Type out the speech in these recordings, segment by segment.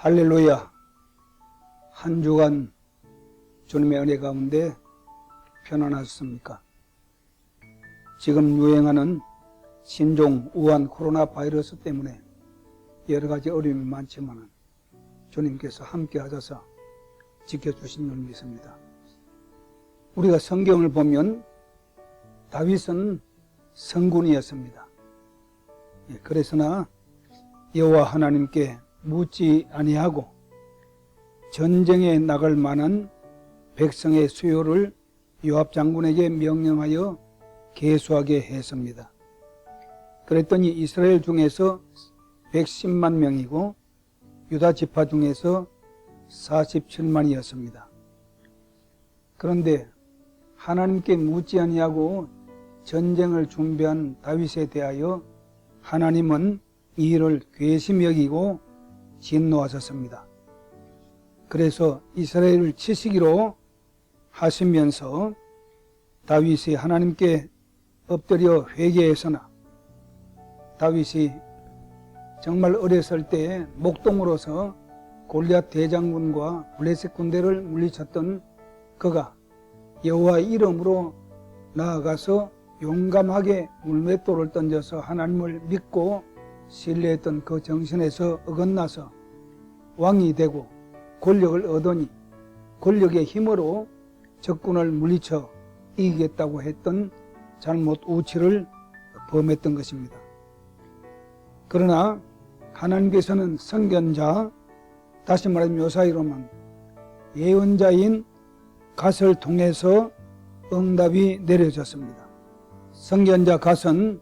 할렐루야. 한 주간 주님의 은혜 가운데 편안하셨습니까? 지금 유행하는 신종 우한 코로나 바이러스 때문에 여러 가지 어려움이 많지만 주님께서 함께 하셔서 지켜주신 줄 믿습니다. 우리가 성경을 보면 다윗은 성군이었습니다. 그래서나 여호와 하나님께 묻지 아니하고 전쟁에 나갈 만한 백성의 수요를 요압 장군에게 명령하여 계수하게 했습니다. 그랬더니 이스라엘 중에서 110만 명이고 유다 지파 중에서 47만이었습니다. 그런데 하나님께 묻지 아니하고 전쟁을 준비한 다윗에 대하여 하나님은 이 일을 괘씸히 여기고 진노하셨습니다. 그래서 이스라엘을 치시기로 하시면서 다윗이 하나님께 엎드려 회개했으나 다윗이 정말 어렸을 때 목동으로서 골리앗 대장군과 블레셋 군대를 물리쳤던 그가 여호와의 이름으로 나아가서 용감하게 물맷돌을 던져서 하나님을 믿고 신뢰했던 그 정신에서 어긋나서 왕이 되고 권력을 얻으니 권력의 힘으로 적군을 물리쳐 이기겠다고 했던 잘못 우치를 범했던 것입니다. 그러나 하나님께서는 선견자, 다시 말하면 요사이로만 예언자인 갓을 통해서 응답이 내려졌습니다. 선견자 갓은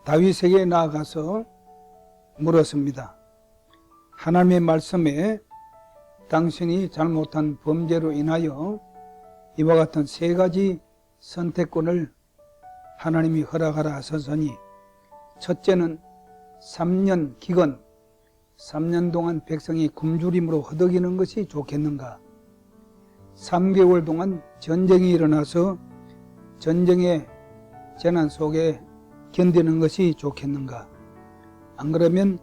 다윗에게 나아가서 물었습니다. 하나님의 말씀에 당신이 잘못한 범죄로 인하여 이와 같은 세 가지 선택권을 하나님이 허락하라 하셨으니, 첫째는 3년 기근, 3년 동안 백성이 굶주림으로 허덕이는 것이 좋겠는가? 3개월 동안 전쟁이 일어나서 전쟁의 재난 속에 견디는 것이 좋겠는가? 안 그러면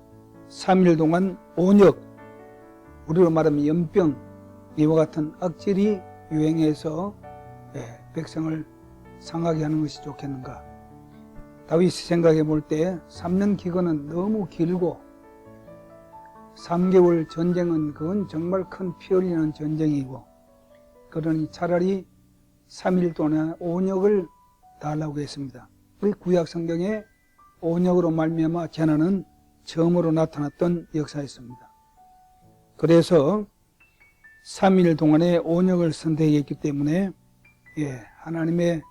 3일 동안 온역, 우리로 말하면 연병, 이와 같은 악질이 유행해서 백성을 상하게 하는 것이 좋겠는가? 다윗이 생각해 볼 때 3년 기간은 너무 길고 3개월 전쟁은 그건 정말 큰 피 흘리는 전쟁이고, 그러니 차라리 3일 동안 온역을 달라고 했습니다. 우리 구약 성경에 온역으로 말미암아 재난은 처음으로 나타났던 역사였습니다. 그래서 3일 동안의 온역을 선택했기 때문에 하나님의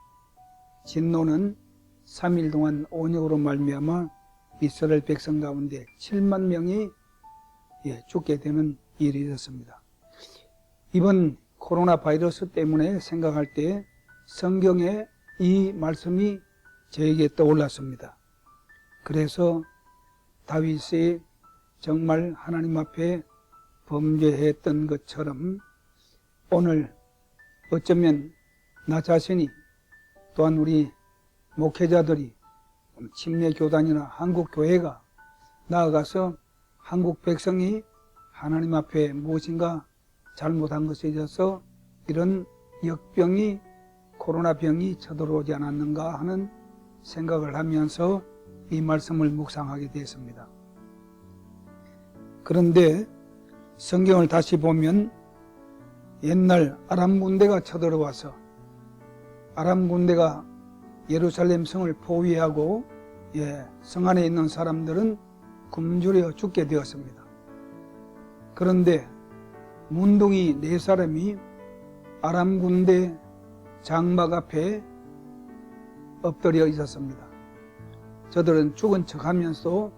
진노는 3일 동안 온역으로 말미암아 이스라엘 백성 가운데 7만 명이 죽게 되는 일이 있었습니다. 이번 코로나 바이러스 때문에 생각할 때 성경에 이 말씀이 저에게 떠올랐습니다. 그래서 다윗이 정말 하나님 앞에 범죄했던 것처럼 오늘 어쩌면 나 자신이 또한 우리 목회자들이 침례교단이나 한국교회가 나아가서 한국 백성이 하나님 앞에 무엇인가 잘못한 것에 있어서 이런 역병이 코로나 병이 쳐들어오지 않았는가 하는 생각을 하면서 이 말씀을 묵상하게 되었습니다. 그런데 성경을 다시 보면 옛날 아람 군대가 쳐들어와서 아람 군대가 예루살렘 성을 포위하고 성 안에 있는 사람들은 굶주려 죽게 되었습니다. 그런데 문둥이 4사람이 아람 군대 장막 앞에 엎드려 있었습니다. 저들은 죽은 척하면서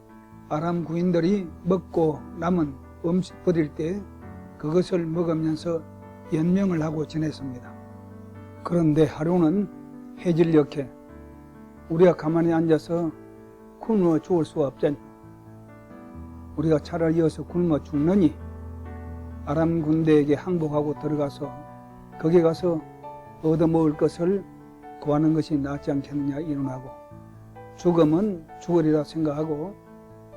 아람 군인들이 먹고 남은 음식 버릴 때 그것을 먹으면서 연명을 하고 지냈습니다. 그런데 하루는 해질녘에 우리가 가만히 앉아서 굶어 죽을 수가 없잖니, 우리가 차라리 이어서 굶어 죽느니 아람 군대에게 항복하고 들어가서 거기 가서 얻어먹을 것을 구하는 것이 낫지 않겠느냐 이론하고, 죽음은 죽으리라 생각하고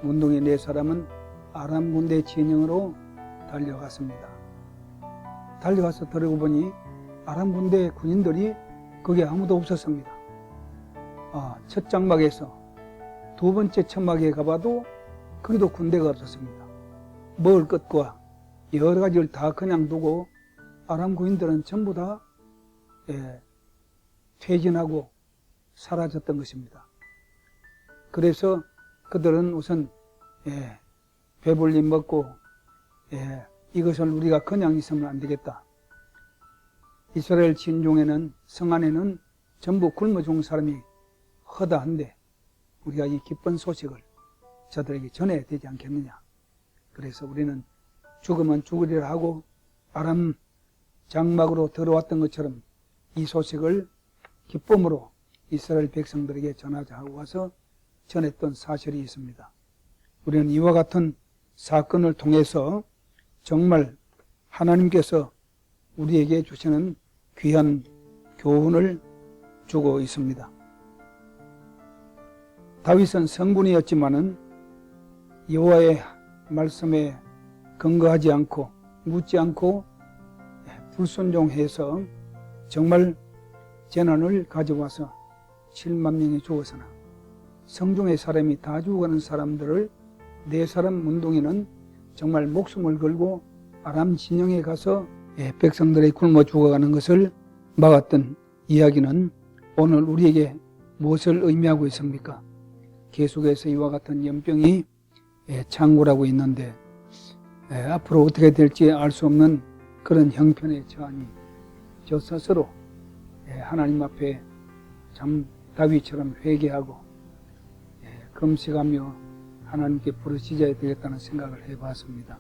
문둥이 4사람은 아람 군대 진영으로 달려갔습니다. 달려가서 들어가 보니 아람 군대 군인들이 거기에 아무도 없었습니다. 첫 장막에서 두 번째 천막에 가봐도 거기도 군대가 없었습니다. 먹을 것과 여러 가지를 다 그냥 두고 아람 군인들은 전부 다 퇴진하고 사라졌던 것입니다. 그래서 그들은 우선 배불리 먹고 이것을 우리가 그냥 있으면 안 되겠다. 이스라엘 진종에는 성 안에는 전부 굶어 죽은 사람이 허다한데 우리가 이 기쁜 소식을 저들에게 전해야 되지 않겠느냐. 그래서 우리는 죽으면 죽으리라 하고 아람 장막으로 들어왔던 것처럼 이 소식을 기쁨으로 이스라엘 백성들에게 전하자 하고 와서 전했던 사실이 있습니다. 우리는 이와 같은 사건을 통해서 정말 하나님께서 우리에게 주시는 귀한 교훈을 주고 있습니다. 다윗은 성군이었지만은 여호와의 말씀에 근거하지 않고 묻지 않고 불순종해서 정말 재난을 가져와서 7만 명이 죽었으나 성중의 사람이 다 죽어가는 사람들을 4사람 문둥이는 정말 목숨을 걸고 아람 진영에 가서 백성들의 굶어 죽어가는 것을 막았던 이야기는 오늘 우리에게 무엇을 의미하고 있습니까? 계속해서 이와 같은 연병이 창궐하고 있는데 앞으로 어떻게 될지 알 수 없는 그런 형편에 처하니 저 스스로 하나님 앞에 참 다윗처럼 회개하고 금식하며 하나님께 부르짖어야 되겠다는 생각을 해봤습니다.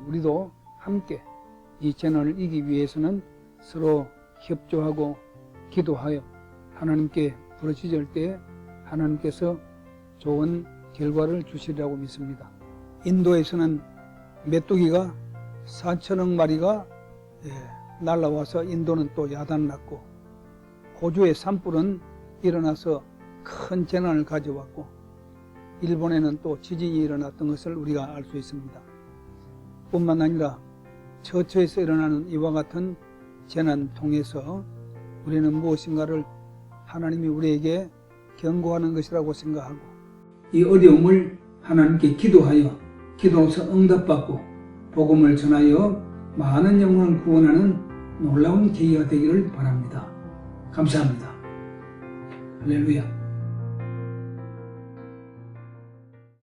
우리도 함께 이 재난을 이기기 위해서는 서로 협조하고 기도하여 하나님께 부르짖을 때 하나님께서 좋은 결과를 주시리라고 믿습니다. 인도에서는 메뚜기가 4천억 마리가 날아와서 인도는 또 야단났고 호주의 산불은 일어나서 큰 재난을 가져왔고 일본에는 또 지진이 일어났던 것을 우리가 알 수 있습니다. 뿐만 아니라 처처에서 일어나는 이와 같은 재난 통해서 우리는 무엇인가를 하나님이 우리에게 경고하는 것이라고 생각하고 이 어려움을 하나님께 기도하여 기도로서 응답받고 복음을 전하여 많은 영혼을 구원하는 놀라운 계기가 되기를 바랍니다. 감사합니다. 할렐루야.